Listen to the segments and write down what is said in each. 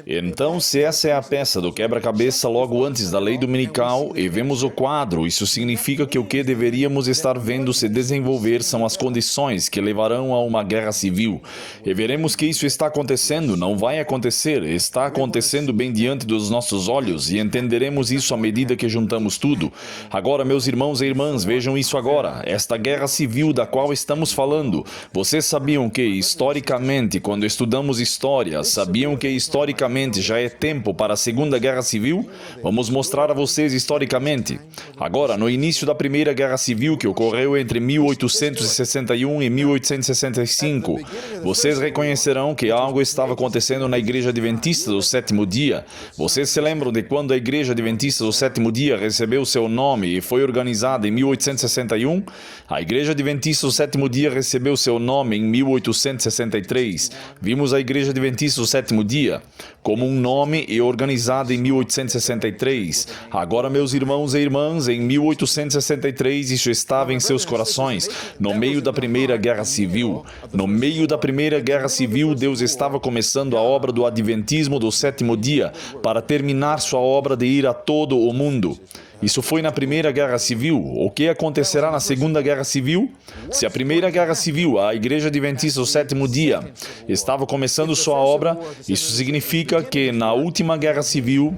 Então, se essa é a peça do quebra-cabeça logo antes da lei dominical e vemos o quadro, isso significa que o que deveríamos estar vendo se desenvolver são as condições que levarão a uma guerra civil. E veremos que isso está acontecendo, não vai acontecer, está acontecendo bem diante dos nossos olhos e entenderemos isso à medida que juntamos tudo. Agora, meus irmãos e irmãs, vejam isso agora. Esta guerra civil da qual estamos falando. Vocês sabiam que, historicamente, quando estudamos história, sabiam que historicamente já é tempo para a Segunda Guerra Civil? Vamos mostrar a vocês historicamente. Agora, no início da Primeira Guerra Civil, que ocorreu entre 1861 e 1865, vocês reconhecerão que algo estava acontecendo na Igreja Adventista do Sétimo Dia. Vocês se lembram de quando a Igreja Adventista do Sétimo Dia recebeu seu nome e foi organizada em 1861? A Igreja Adventista do Sétimo Dia recebeu seu nome em 1863. Vimos a Igreja Adventista do Sétimo Dia como um nome e organizada em 1863. Agora, meus irmãos e irmãs, em 1863 isso estava em seus corações, no meio da Primeira Guerra Civil. No meio da Primeira Guerra Civil, Deus estava começando a obra do Adventismo do Sétimo Dia para terminar sua obra de ir a todo o mundo. Isso foi na Primeira Guerra Civil. O que acontecerá na Segunda Guerra Civil? Se a Primeira Guerra Civil, a Igreja Adventista do Sétimo Dia, estava começando sua obra, isso significa que na última Guerra Civil,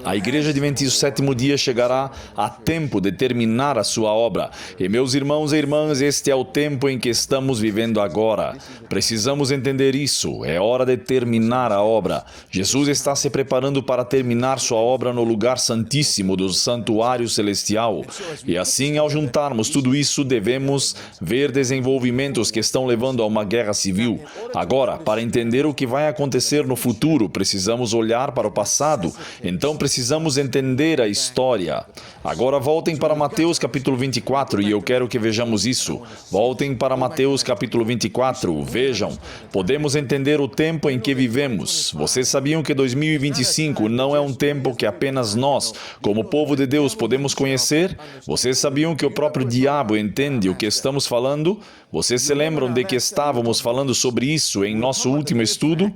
a Igreja Adventista do Sétimo Dia chegará a tempo de terminar a sua obra. E, meus irmãos e irmãs, este é o tempo em que estamos vivendo agora. Precisamos entender isso. É hora de terminar a obra. Jesus está se preparando para terminar sua obra no lugar santíssimo do santuário celestial. E assim, ao juntarmos tudo isso, devemos ver desenvolvimentos que estão levando a uma guerra civil. Agora, para entender o que vai acontecer no futuro, precisamos olhar para o passado. Então precisamos entender a história. Agora voltem para Mateus capítulo 24 e eu quero que vejamos isso. Voltem para Mateus capítulo 24. Vejam, podemos entender o tempo em que vivemos. Vocês sabiam que 2025 não é um tempo que apenas nós, como povo de Deus, podemos conhecer? Vocês sabiam que o próprio diabo entende o que estamos falando? Vocês se lembram de que estávamos falando sobre isso em nosso último estudo?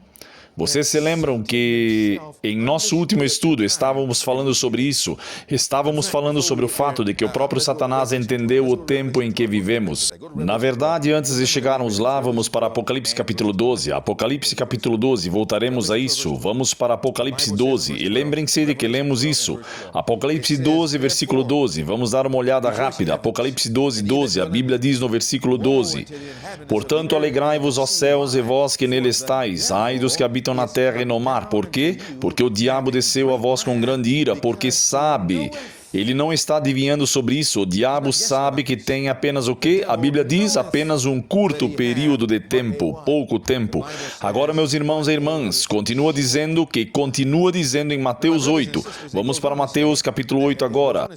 Vocês se lembram que em nosso último estudo estávamos falando sobre isso? Estávamos falando sobre o fato de que o próprio Satanás entendeu o tempo em que vivemos. Na verdade, antes de chegarmos lá, vamos para Apocalipse capítulo 12. Apocalipse capítulo 12, voltaremos a isso. Vamos para Apocalipse 12 e lembrem-se de que lemos isso. Apocalipse 12, versículo 12. Vamos dar uma olhada rápida. Apocalipse 12, 12. A Bíblia diz no versículo 12: Portanto, alegrai-vos, ó céus, e vós que nele estáis, ai dos que habitam na terra e no mar. Por quê? Porque o diabo desceu a vós com grande ira, porque sabe. Ele não está adivinhando sobre isso. O diabo sabe que tem apenas o quê? A Bíblia diz apenas um curto período de tempo, pouco tempo. Agora, meus irmãos e irmãs, continua dizendo em Mateus 8. Vamos para Mateus capítulo 8 agora.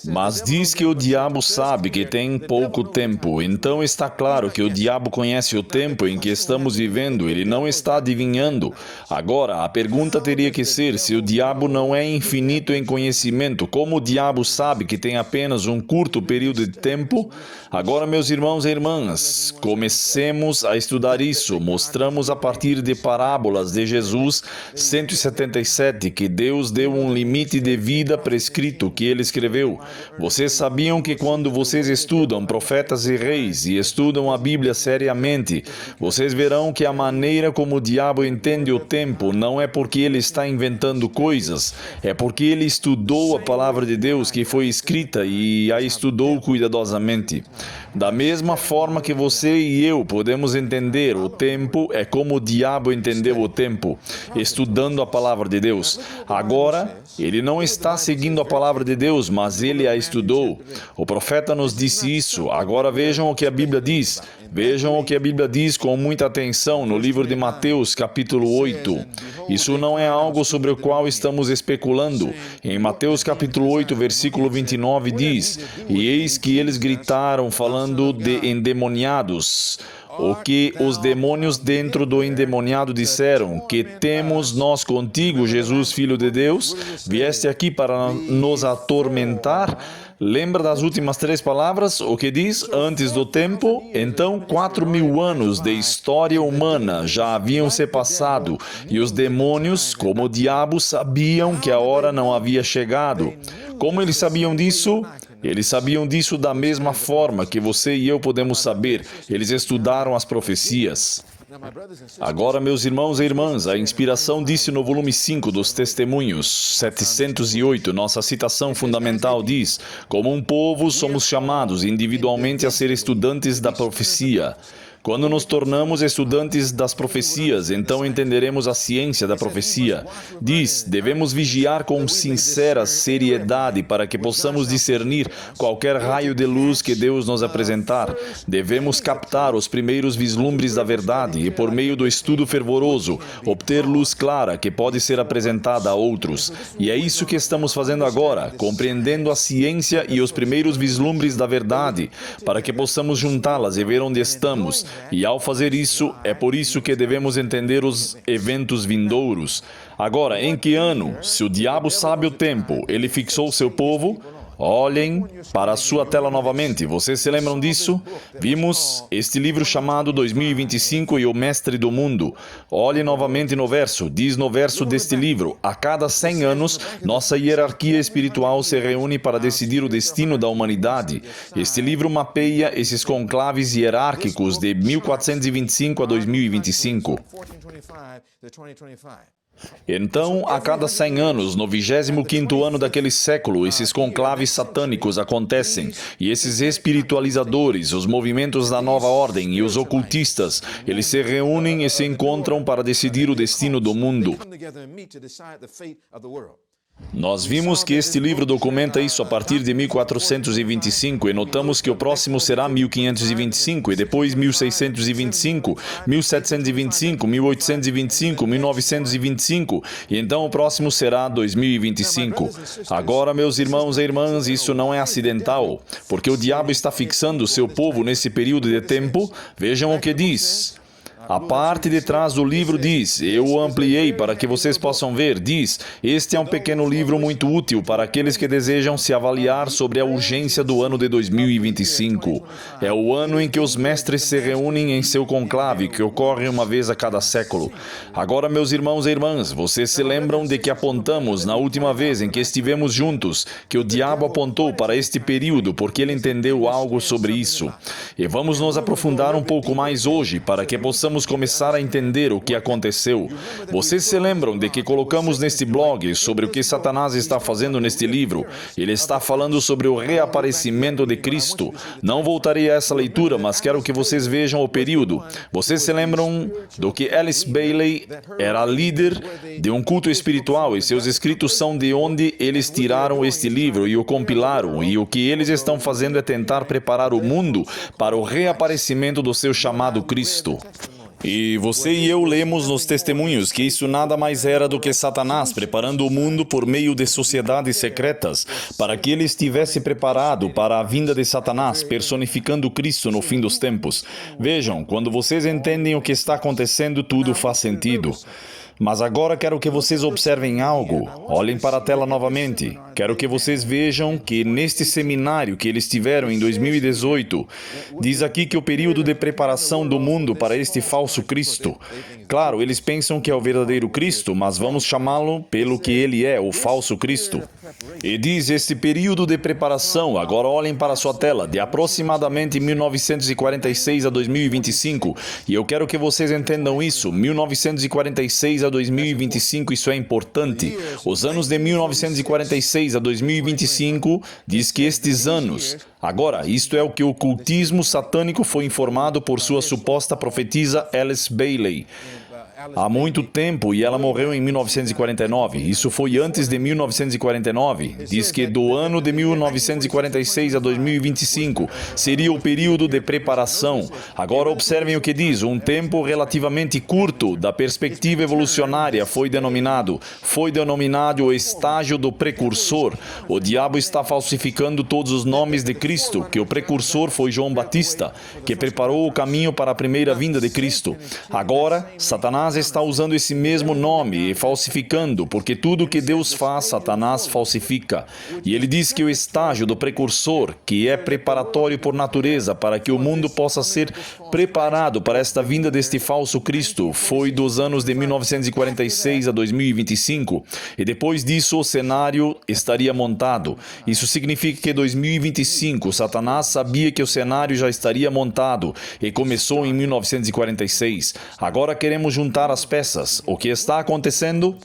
Mas diz que o diabo sabe que tem pouco tempo. Então está claro que o diabo conhece o tempo em que estamos vivendo. Ele não está adivinhando. Agora, a pergunta teria que ser: se o diabo não é infinito em conhecimento, como o diabo sabe que tem apenas um curto período de tempo? Agora, meus irmãos e irmãs, comecemos a estudar isso. Mostramos a partir de parábolas de Jesus 177 que Deus deu um limite de vida prescrito que ele escreveu. Vocês sabiam que quando vocês estudam profetas e reis e estudam a Bíblia seriamente, vocês verão que a maneira como o diabo entende o tempo não é porque ele está inventando coisas, é porque ele estudou a palavra de Deus que foi escrita e a estudou cuidadosamente. Da mesma forma que você e eu podemos entender o tempo, é como o diabo entendeu o tempo, estudando a palavra de Deus. Agora, ele não está seguindo a palavra de Deus, mas ele a estudou. O profeta nos disse isso. Agora vejam o que a Bíblia diz. Vejam o que a Bíblia diz com muita atenção no livro de Mateus, capítulo 8. Isso não é algo sobre o qual estamos especulando. Em Mateus, capítulo 8, versículo 29 diz: E eis que eles gritaram, falando de endemoniados. O que os demônios dentro do endemoniado disseram: Que temos nós contigo, Jesus, Filho de Deus? Vieste aqui para nos atormentar? Lembra das últimas 3 palavras? O que diz? Antes do tempo? Então, 4.000 anos de história humana já haviam se passado e os demônios, como o diabo, sabiam que a hora não havia chegado. Como eles sabiam disso? Eles sabiam disso da mesma forma que você e eu podemos saber. Eles estudaram as profecias. Agora, meus irmãos e irmãs, a inspiração disse no volume 5 dos Testemunhos, 708, nossa citação fundamental diz: como um povo somos chamados individualmente a ser estudantes da profecia. Quando nos tornamos estudantes das profecias, então entenderemos a ciência da profecia. Diz, devemos vigiar com sincera seriedade para que possamos discernir qualquer raio de luz que Deus nos apresentar. Devemos captar os primeiros vislumbres da verdade e, por meio do estudo fervoroso, obter luz clara que pode ser apresentada a outros. E é isso que estamos fazendo agora, compreendendo a ciência e os primeiros vislumbres da verdade, para que possamos juntá-las e ver onde estamos. E ao fazer isso, é por isso que devemos entender os eventos vindouros. Agora, em que ano? Se o diabo sabe o tempo, ele fixou seu povo. Olhem para a sua tela novamente. Vocês se lembram disso? Vimos este livro chamado 2025 e o Mestre do Mundo. Olhe novamente no verso. Diz no verso deste livro: a cada 100 anos, nossa hierarquia espiritual se reúne para decidir o destino da humanidade. Este livro mapeia esses conclaves hierárquicos de 1425 a 2025. Então, a cada 100 anos, no 25º ano daquele século, esses conclaves satânicos acontecem, e esses espiritualizadores, os movimentos da nova ordem e os ocultistas, eles se reúnem e se encontram para decidir o destino do mundo. Nós vimos que este livro documenta isso a partir de 1425 e notamos que o próximo será 1525 e depois 1625, 1725, 1825, 1925 e então o próximo será 2025. Agora, meus irmãos e irmãs, isso não é acidental, porque o diabo está fixando seu povo nesse período de tempo. Vejam o que diz. A parte de trás do livro diz, eu o ampliei para que vocês possam ver, diz, este é um pequeno livro muito útil para aqueles que desejam se avaliar sobre a urgência do ano de 2025. É o ano em que os mestres se reúnem em seu conclave, que ocorre uma vez a cada século. Agora, meus irmãos e irmãs, vocês se lembram de que apontamos na última vez em que estivemos juntos, que o diabo apontou para este período porque ele entendeu algo sobre isso. E vamos nos aprofundar um pouco mais hoje para que possamos começar a entender o que aconteceu. Vocês se lembram de que colocamos neste blog sobre o que Satanás está fazendo neste livro? Ele está falando sobre o reaparecimento de Cristo. Não voltarei a essa leitura, mas quero que vocês vejam o período. Vocês se lembram do que Alice Bailey era líder de um culto espiritual e seus escritos são de onde eles tiraram este livro e o compilaram, e o que eles estão fazendo é tentar preparar o mundo para o reaparecimento do seu chamado Cristo. E você e eu lemos nos testemunhos que isso nada mais era do que Satanás preparando o mundo por meio de sociedades secretas, para que ele estivesse preparado para a vinda de Satanás, personificando Cristo no fim dos tempos. Vejam, quando vocês entendem o que está acontecendo, tudo faz sentido. Mas agora quero que vocês observem algo. Olhem para a tela novamente. Quero que vocês vejam que neste seminário que eles tiveram em 2018, diz aqui que o período de preparação do mundo para este falso Cristo. Claro, eles pensam que é o verdadeiro Cristo, mas vamos chamá-lo pelo que ele é, o falso Cristo. E diz este período de preparação, agora olhem para a sua tela, de aproximadamente 1946 a 2025. E eu quero que vocês entendam isso, 1946 a 2025, isso é importante. Os anos de 1946 a 2025 diz que estes anos. Agora, isto é o que o ocultismo satânico foi informado por sua suposta profetisa Alice Bailey. Há muito tempo, e ela morreu em 1949. Isso foi antes de 1949. Diz que do ano de 1946 a 2025 seria o período de preparação. Agora observem o que diz. Um tempo relativamente curto da perspectiva evolucionária foi denominado o estágio do precursor. O diabo está falsificando todos os nomes de Cristo, que o precursor foi João Batista, que preparou o caminho para a primeira vinda de Cristo. Agora, Satanás Satanás está usando esse mesmo nome e falsificando, porque tudo que Deus faz, Satanás falsifica. E ele diz que o estágio do precursor, que é preparatório por natureza, para que o mundo possa ser preparado para esta vinda deste falso Cristo, foi dos anos de 1946 a 2025, e depois disso o cenário estaria montado. Isso significa que em 2025, Satanás sabia que o cenário já estaria montado e começou em 1946. Agora queremos juntar as peças. O que está acontecendo?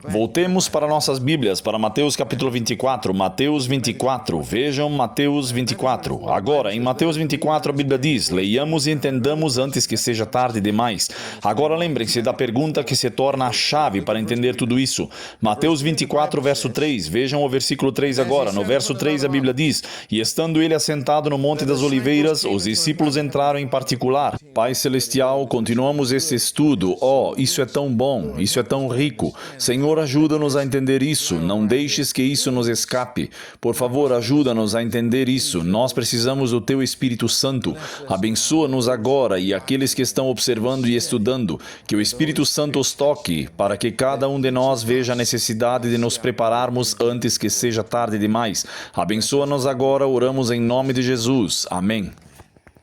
Voltemos para nossas Bíblias, para Mateus capítulo 24. Mateus 24. Vejam Mateus 24. Agora, em Mateus 24, a Bíblia diz: leiamos e entendamos antes que seja tarde demais. Agora lembrem-se da pergunta que se torna a chave para entender tudo isso. Mateus 24, verso 3. Vejam o versículo 3 agora. No verso 3, a Bíblia diz: e estando ele assentado no Monte das Oliveiras, os discípulos entraram em particular. Pai Celestial, continuamos esse estudo. Isso é tão bom, isso é tão rico. Senhor, ajuda-nos a entender isso. Não deixes que isso nos escape. Por favor, ajuda-nos a entender isso. Nós precisamos do Teu Espírito Santo. Abençoa-nos agora e aqueles que estão observando e estudando. Que o Espírito Santo os toque, para que cada um de nós veja a necessidade de nos prepararmos antes que seja tarde demais. Abençoa-nos agora, oramos em nome de Jesus. Amém.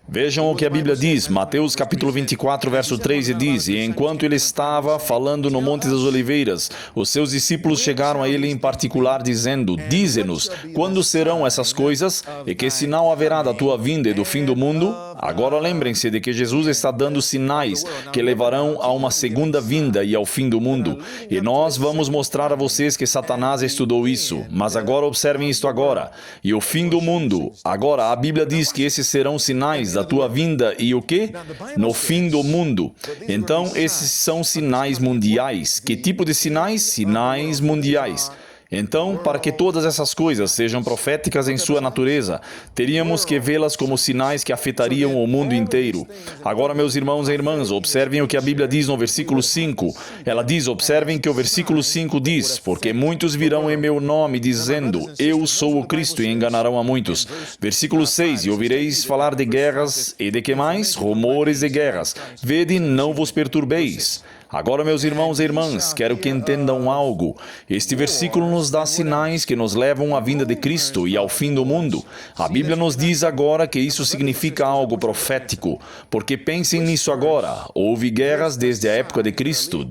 Vejam o que a Bíblia diz, Mateus capítulo 24, verso 3, diz: e enquanto ele estava falando no Monte das Oliveiras, os seus discípulos chegaram a ele em particular, dizendo: dize-nos, quando serão essas coisas, e que sinal haverá da tua vinda e do fim do mundo? Agora lembrem-se de que Jesus está dando sinais que levarão a uma segunda vinda e ao fim do mundo. E nós vamos mostrar a vocês que Satanás estudou isso. Mas agora observem isto agora. E o fim do mundo. Agora a Bíblia diz que esses serão sinais da tua vinda e o quê? No fim do mundo. Então esses são sinais mundiais. Que tipo de sinais? Sinais mundiais. Então, para que todas essas coisas sejam proféticas em sua natureza, teríamos que vê-las como sinais que afetariam o mundo inteiro. Agora, meus irmãos e irmãs, observem o que a Bíblia diz no versículo 5. Ela diz, observem que o versículo 5 diz: porque muitos virão em meu nome, dizendo, eu sou o Cristo, e enganarão a muitos. Versículo 6, e ouvireis falar de guerras, e de que mais? Rumores de guerras. Vede, não vos perturbeis. Agora, meus irmãos e irmãs, quero que entendam algo. Este versículo nos dá sinais que nos levam à vinda de Cristo e ao fim do mundo. A Bíblia nos diz agora que isso significa algo profético, porque pensem nisso agora. Houve guerras desde a época de Cristo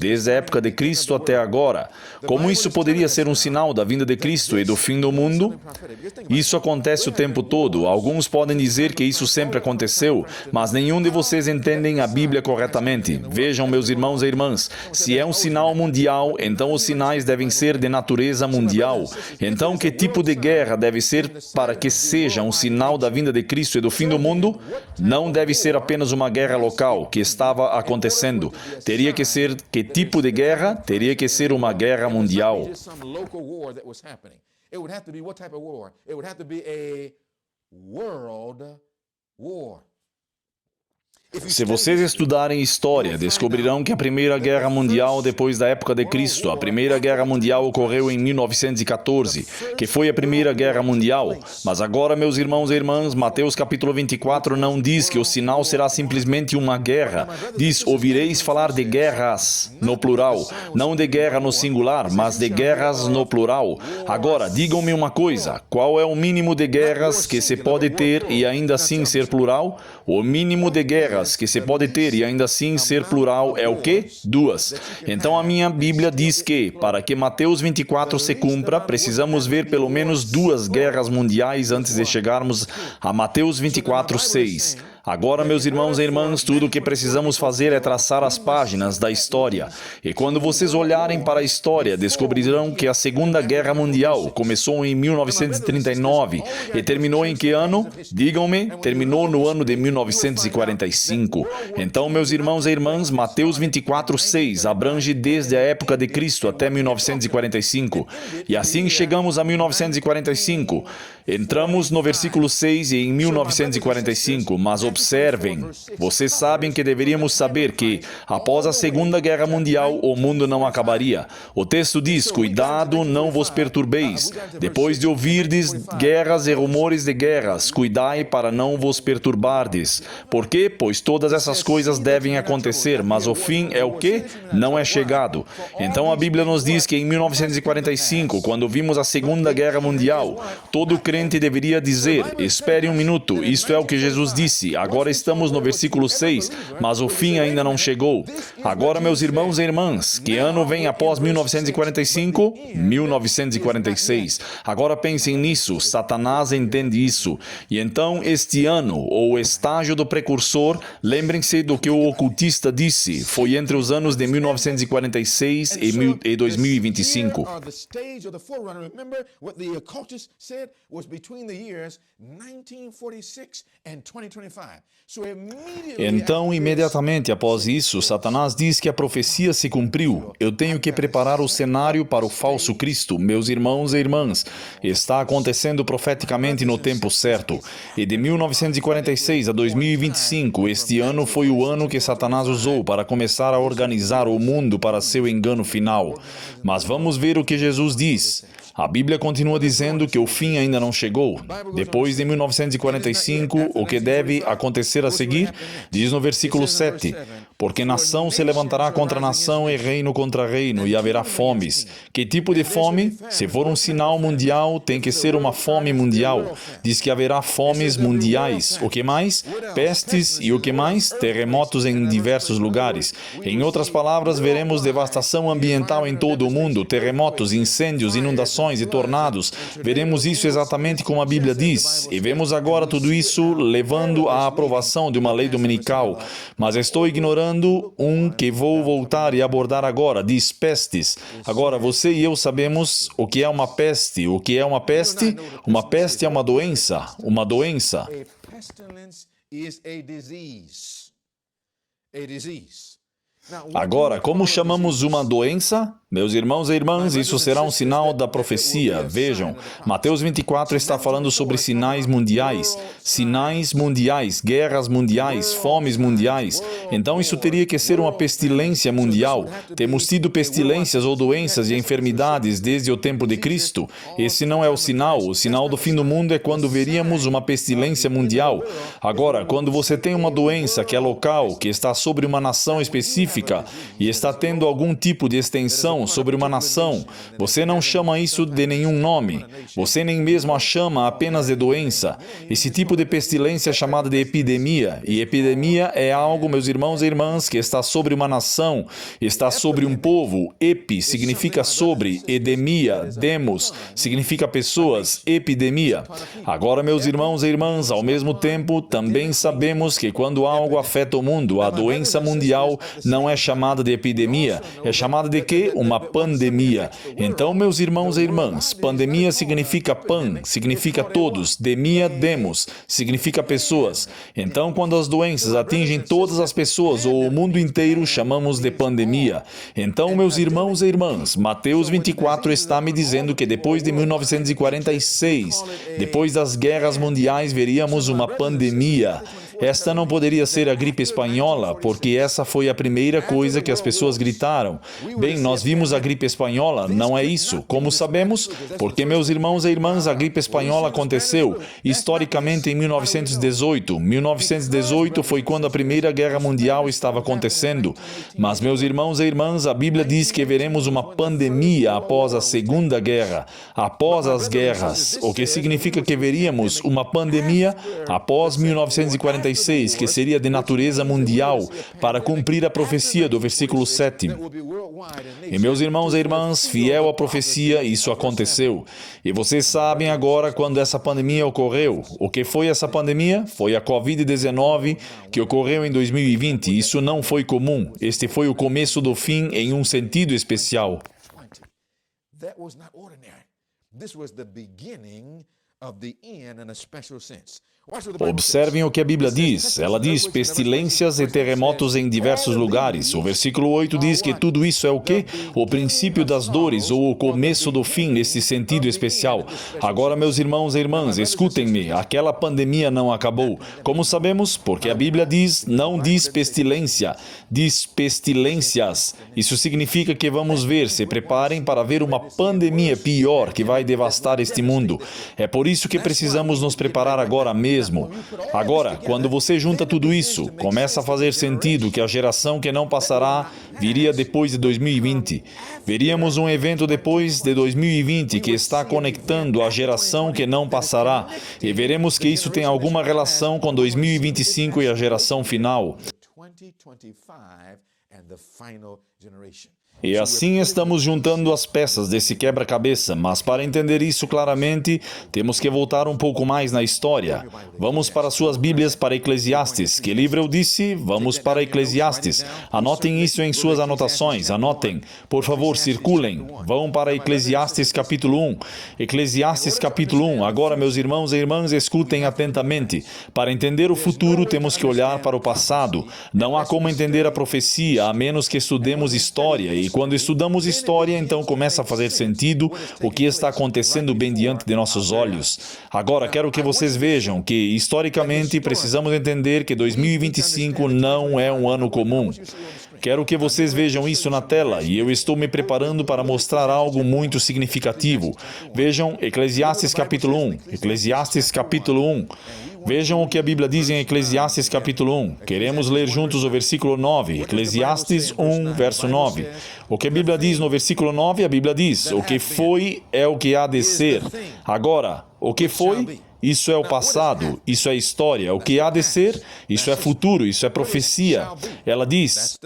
até agora. Como isso poderia ser um sinal da vinda de Cristo e do fim do mundo? Isso acontece o tempo todo. Alguns podem dizer que isso sempre aconteceu, mas nenhum de vocês entendem a Bíblia corretamente. Vejam, meus irmãos e irmãs, se é um sinal mundial, então os sinais devem ser de natureza mundial. Então, que tipo de guerra deve ser para que seja um sinal da vinda de Cristo e do fim do mundo? Não deve ser apenas uma guerra local que estava acontecendo. Teria que ser que tipo de guerra? Teria que ser uma guerra mundial. Se vocês estudarem história, descobrirão que a Primeira Guerra Mundial, depois da época de Cristo, a Primeira Guerra Mundial ocorreu em 1914, que foi a Primeira Guerra Mundial. Mas agora, meus irmãos e irmãs, Mateus capítulo 24 não diz que o sinal será simplesmente uma guerra. Diz, ouvireis falar de guerras, no plural. Não de guerra no singular, mas de guerras no plural. Agora, digam-me uma coisa, qual é o mínimo de guerras que se pode ter e ainda assim ser plural? O mínimo de guerras que se pode ter e ainda assim ser plural é o quê? 2. Então a minha Bíblia diz que, para que Mateus 24 se cumpra, precisamos ver pelo menos 2 guerras mundiais antes de chegarmos a Mateus 24, 6. Agora, meus irmãos e irmãs, tudo o que precisamos fazer é traçar as páginas da história. E quando vocês olharem para a história, descobrirão que a Segunda Guerra Mundial começou em 1939 e terminou em que ano? Digam-me, terminou no ano de 1945. Então, meus irmãos e irmãs, Mateus 24, 6 abrange desde a época de Cristo até 1945. E assim chegamos a 1945. Entramos no versículo 6 e em 1945, mas observem. Vocês sabem que deveríamos saber que, após a Segunda Guerra Mundial, o mundo não acabaria. O texto diz, cuidado, não vos perturbeis. Depois de ouvirdes guerras e rumores de guerras, cuidai para não vos perturbardes. Por quê? Pois todas essas coisas devem acontecer, mas o fim é o quê? Não é chegado. Então a Bíblia nos diz que em 1945, quando vimos a Segunda Guerra Mundial, todo crente deveria dizer, espere um minuto, isto é o que Jesus disse. Agora estamos no versículo 6, mas o fim ainda não chegou. Agora, meus irmãos e irmãs, que ano vem após 1945? 1946. Agora pensem nisso, Satanás entende isso. E então, este ano, ou estágio do precursor, lembrem-se do que o ocultista disse, foi entre os anos de 1946 e 2025. Então, imediatamente após isso, Satanás diz que a profecia se cumpriu. Eu tenho que preparar o cenário para o falso Cristo. Meus irmãos e irmãs, está acontecendo profeticamente no tempo certo. E de 1946 a 2025, este ano foi o ano que Satanás usou para começar a organizar o mundo para seu engano final. Mas vamos ver o que Jesus diz. A Bíblia continua dizendo que o fim ainda não chegou. Depois de 1945, o que deve acontecer a seguir? Diz no versículo 7, porque nação se levantará contra nação e reino contra reino, e haverá fomes. Que tipo de fome? Se for um sinal mundial, tem que ser uma fome mundial. Diz que haverá fomes mundiais. O que mais? Pestes e o que mais? Terremotos em diversos lugares. Em outras palavras, veremos devastação ambiental em todo o mundo, terremotos, incêndios, inundações e tornados. Veremos isso exatamente como a Bíblia diz. E vemos agora tudo isso levando à aprovação de uma lei dominical. Mas estou ignorando um que vou voltar e abordar agora. Diz pestes. Agora, você e eu sabemos o que é uma peste. O que é uma peste? Uma peste é uma doença. Uma doença. A pestilence is a disease. A disease. Agora, como chamamos uma doença? Meus irmãos e irmãs, isso será um sinal da profecia. Vejam, Mateus 24 está falando sobre sinais mundiais, guerras mundiais, fomes mundiais. Então isso teria que ser uma pestilência mundial. Temos tido pestilências ou doenças e enfermidades desde o tempo de Cristo. Esse não é o sinal do fim do mundo é quando veríamos uma pestilência mundial. Agora, quando você tem uma doença que é local, que está sobre uma nação específica e está tendo algum tipo de extensão sobre uma nação, você não chama isso de nenhum nome. Você nem mesmo a chama apenas de doença. Esse tipo de pestilência é chamada de epidemia. E epidemia é algo, meus irmãos e irmãs, que está sobre uma nação, está sobre um povo. Epi significa sobre, edemia, demos, significa pessoas, epidemia. Agora, meus irmãos e irmãs, ao mesmo tempo, também sabemos que quando algo afeta o mundo, a doença mundial não é chamada de epidemia. É chamada de quê? Uma pandemia. Então, meus irmãos e irmãs, pandemia significa pan, significa todos, demia, demos, significa pessoas. Então, quando as doenças atingem todas as pessoas ou o mundo inteiro, chamamos de pandemia. Então, meus irmãos e irmãs, Mateus 24 está me dizendo que depois de 1946, depois das guerras mundiais, veríamos uma pandemia. Esta não poderia ser a gripe espanhola, porque essa foi a primeira coisa que as pessoas gritaram. Bem, nós vimos a gripe espanhola, não é isso. Como sabemos? Porque, meus irmãos e irmãs, a gripe espanhola aconteceu historicamente em 1918. 1918 foi quando a Primeira Guerra Mundial estava acontecendo. Mas, meus irmãos e irmãs, a Bíblia diz que veremos uma pandemia após a Segunda Guerra, após as guerras, o que significa que veríamos uma pandemia após 1946, que seria de natureza mundial, para cumprir a profecia do versículo 7. E meus irmãos e irmãs, fiel à profecia, isso aconteceu. E vocês sabem agora quando essa pandemia ocorreu. O que foi essa pandemia? Foi a Covid-19 que ocorreu em 2020. Isso não foi comum. Este foi o começo do fim em um sentido especial. That was not ordinary. This was the beginning of the end in a special sense. Observem o que a Bíblia diz. Ela diz pestilências e terremotos em diversos lugares. O versículo 8 diz que tudo isso é o quê? O princípio das dores ou o começo do fim nesse sentido especial. Agora, meus irmãos e irmãs, escutem-me. Aquela pandemia não acabou. Como sabemos? Porque a Bíblia diz, não diz pestilência, diz pestilências. Isso significa que vamos ver, se preparem para ver uma pandemia pior que vai devastar este mundo. É por isso que precisamos nos preparar agora mesmo. Agora, quando você junta tudo isso, começa a fazer sentido que a geração que não passará viria depois de 2020. Veríamos um evento depois de 2020 que está conectando a geração que não passará. E veremos que isso tem alguma relação com 2025 e a geração final. E assim estamos juntando as peças desse quebra-cabeça, mas para entender isso claramente, temos que voltar um pouco mais na história. Vamos para suas Bíblias para Eclesiastes. Que livro eu disse? Vamos para Eclesiastes. Anotem isso em suas anotações, anotem. Por favor, circulem. Vão para Eclesiastes capítulo 1. Eclesiastes capítulo 1. Agora, meus irmãos e irmãs, escutem atentamente. Para entender o futuro, temos que olhar para o passado. Não há como entender a profecia, a menos que estudemos história. E quando estudamos história, então começa a fazer sentido o que está acontecendo bem diante de nossos olhos. Agora, quero que vocês vejam que, historicamente, precisamos entender que 2025 não é um ano comum. Quero que vocês vejam isso na tela e eu estou me preparando para mostrar algo muito significativo. Vejam Eclesiastes capítulo 1. Eclesiastes capítulo 1. Vejam o que a Bíblia diz em Eclesiastes capítulo 1. Queremos ler juntos o versículo 9. Eclesiastes 1, verso 9. O que a Bíblia diz no versículo 9? A Bíblia diz, o que foi é o que há de ser. Agora, o que foi? Isso é o passado, isso é história. O que há de ser? Isso é futuro, isso é profecia. Ela diz,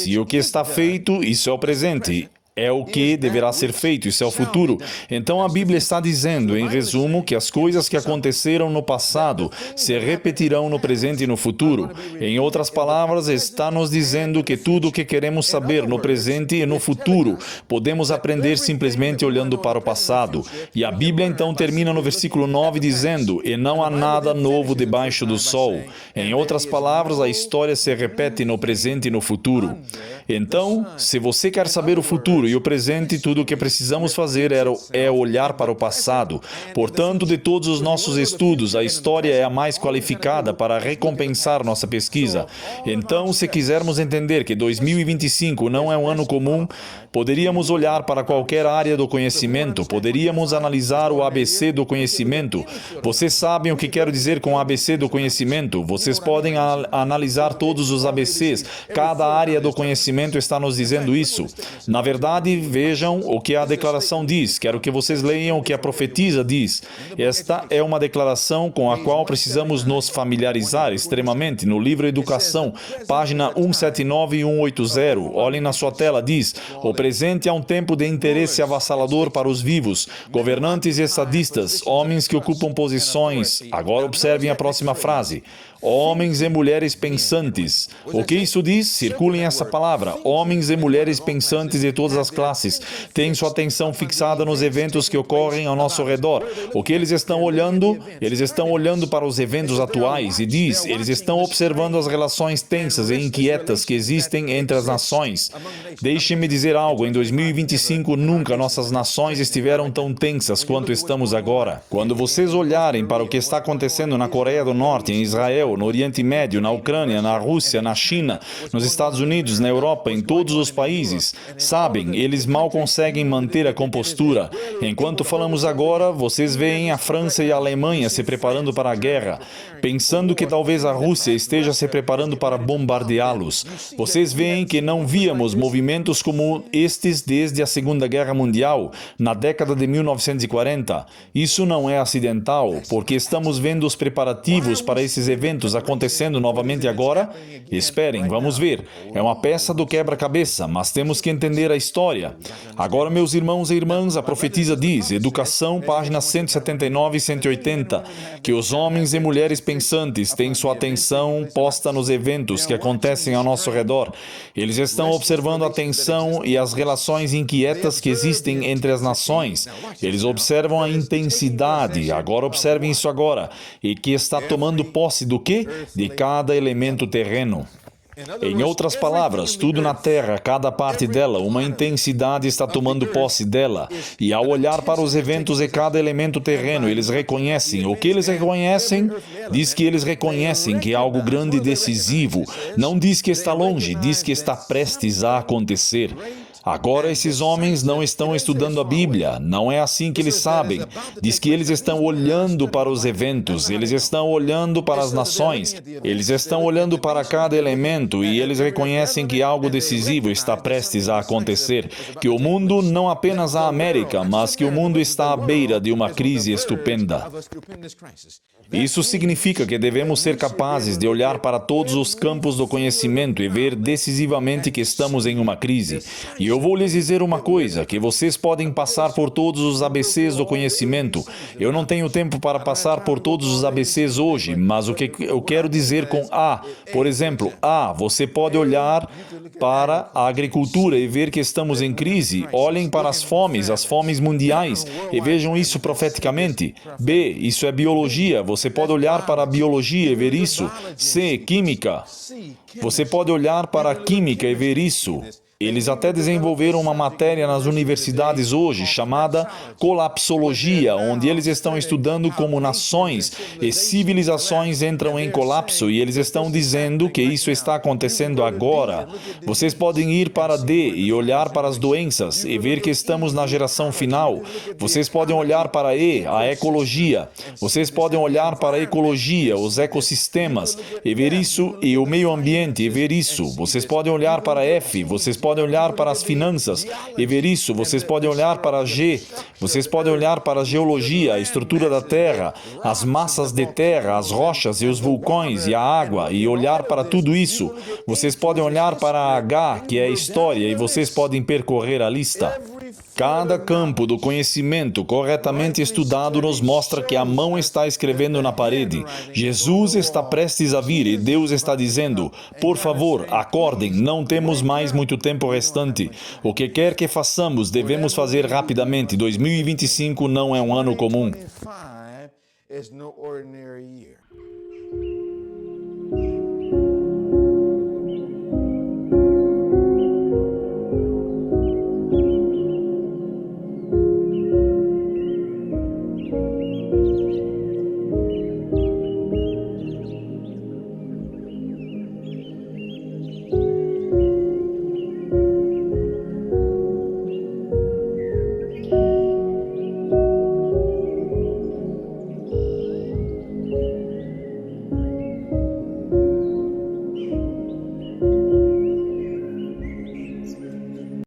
e o que está feito, isso é o presente. É o que deverá ser feito, isso é o futuro. Então a Bíblia está dizendo, em resumo, que as coisas que aconteceram no passado se repetirão no presente e no futuro. Em outras palavras, está nos dizendo que tudo o que queremos saber no presente e no futuro podemos aprender simplesmente olhando para o passado. E a Bíblia então termina no versículo 9 dizendo, e não há nada novo debaixo do sol. Em outras palavras, a história se repete no presente e no futuro. Então, se você quer saber o futuro e o presente, tudo o que precisamos fazer é olhar para o passado. Portanto, de todos os nossos estudos, a história é a mais qualificada para recompensar nossa pesquisa. Então, se quisermos entender que 2025 não é um ano comum, poderíamos olhar para qualquer área do conhecimento, poderíamos analisar o ABC do conhecimento. Vocês sabem o que quero dizer com ABC do conhecimento? Vocês podem analisar todos os ABCs. Cada área do conhecimento está nos dizendo isso. Na verdade, vejam o que a declaração diz. Quero que vocês leiam o que a profetisa diz. Esta é uma declaração com a qual precisamos nos familiarizar extremamente. No livro Educação, página 179 e 180. Olhem na sua tela, diz: o presente é um tempo de interesse avassalador para os vivos, governantes e estadistas, homens que ocupam posições. Agora observem a próxima frase. Homens e mulheres pensantes. O que isso diz? Circulem essa palavra. Homens e mulheres pensantes de todas as classes têm sua atenção fixada nos eventos que ocorrem ao nosso redor. O que eles estão olhando? Eles estão olhando para os eventos atuais e diz, eles estão observando as relações tensas e inquietas que existem entre as nações. Deixem-me dizer algo, em 2025 nunca nossas nações estiveram tão tensas quanto estamos agora. Quando vocês olharem para o que está acontecendo na Coreia do Norte, em Israel, no Oriente Médio, na Ucrânia, na Rússia, na China, nos Estados Unidos, na Europa, em todos os países, sabem, eles mal conseguem manter a compostura. Enquanto falamos agora, vocês veem a França e a Alemanha se preparando para a guerra, pensando que talvez a Rússia esteja se preparando para bombardeá-los. Vocês veem que não víamos movimentos como estes desde a Segunda Guerra Mundial, na década de 1940. Isso não é acidental, porque estamos vendo os preparativos para esses eventos acontecendo novamente agora? Esperem, vamos ver. É uma peça do quebra-cabeça, mas temos que entender a história. Agora, meus irmãos e irmãs, a profetisa diz, Educação, páginas 179 e 180, que os homens e mulheres pensantes têm sua atenção posta nos eventos que acontecem ao nosso redor. Eles estão observando a tensão e as relações inquietas que existem entre as nações. Eles observam a intensidade, agora observem isso agora, e que está tomando posse do quê? De cada elemento terreno. Em outras palavras, tudo na Terra, cada parte dela, uma intensidade está tomando posse dela. E ao olhar para os eventos e cada elemento terreno, eles reconhecem. O que eles reconhecem? Diz que eles reconhecem que é algo grande e decisivo. Não diz que está longe, diz que está prestes a acontecer. Agora esses homens não estão estudando a Bíblia, não é assim que eles sabem. Diz que eles estão olhando para os eventos, eles estão olhando para as nações, eles estão olhando para cada elemento e eles reconhecem que algo decisivo está prestes a acontecer, que o mundo, não apenas a América, mas que o mundo está à beira de uma crise estupenda. Isso significa que devemos ser capazes de olhar para todos os campos do conhecimento e ver decisivamente que estamos em uma crise. E eu vou lhes dizer uma coisa, que vocês podem passar por todos os ABCs do conhecimento. Eu não tenho tempo para passar por todos os ABCs hoje, mas o que eu quero dizer com A, por exemplo, você pode olhar para a agricultura e ver que estamos em crise. Olhem para as fomes mundiais, e vejam isso profeticamente. B, isso é biologia. Você pode olhar para a biologia e ver isso. C, química. Você pode olhar para a química e ver isso. Eles até desenvolveram uma matéria nas universidades hoje chamada colapsologia, onde eles estão estudando como nações e civilizações entram em colapso e eles estão dizendo que isso está acontecendo agora. Vocês podem ir para D e olhar para as doenças e ver que estamos na geração final. Vocês podem olhar para E, a ecologia. Vocês podem olhar para a ecologia, os ecossistemas e ver isso, e o meio ambiente e ver isso. Vocês podem olhar para F, vocês podem olhar para as finanças e ver isso. Vocês podem olhar para G. Vocês podem olhar para a geologia, a estrutura da Terra, as massas de terra, as rochas e os vulcões e a água e olhar para tudo isso. Vocês podem olhar para a H, que é a história, e vocês podem percorrer a lista. Cada campo do conhecimento corretamente estudado nos mostra que a mão está escrevendo na parede. Jesus está prestes a vir e Deus está dizendo, por favor, acordem, não temos mais muito tempo restante. O que quer que façamos, devemos fazer rapidamente. 2025 não é um ano comum. Is no ordinary year.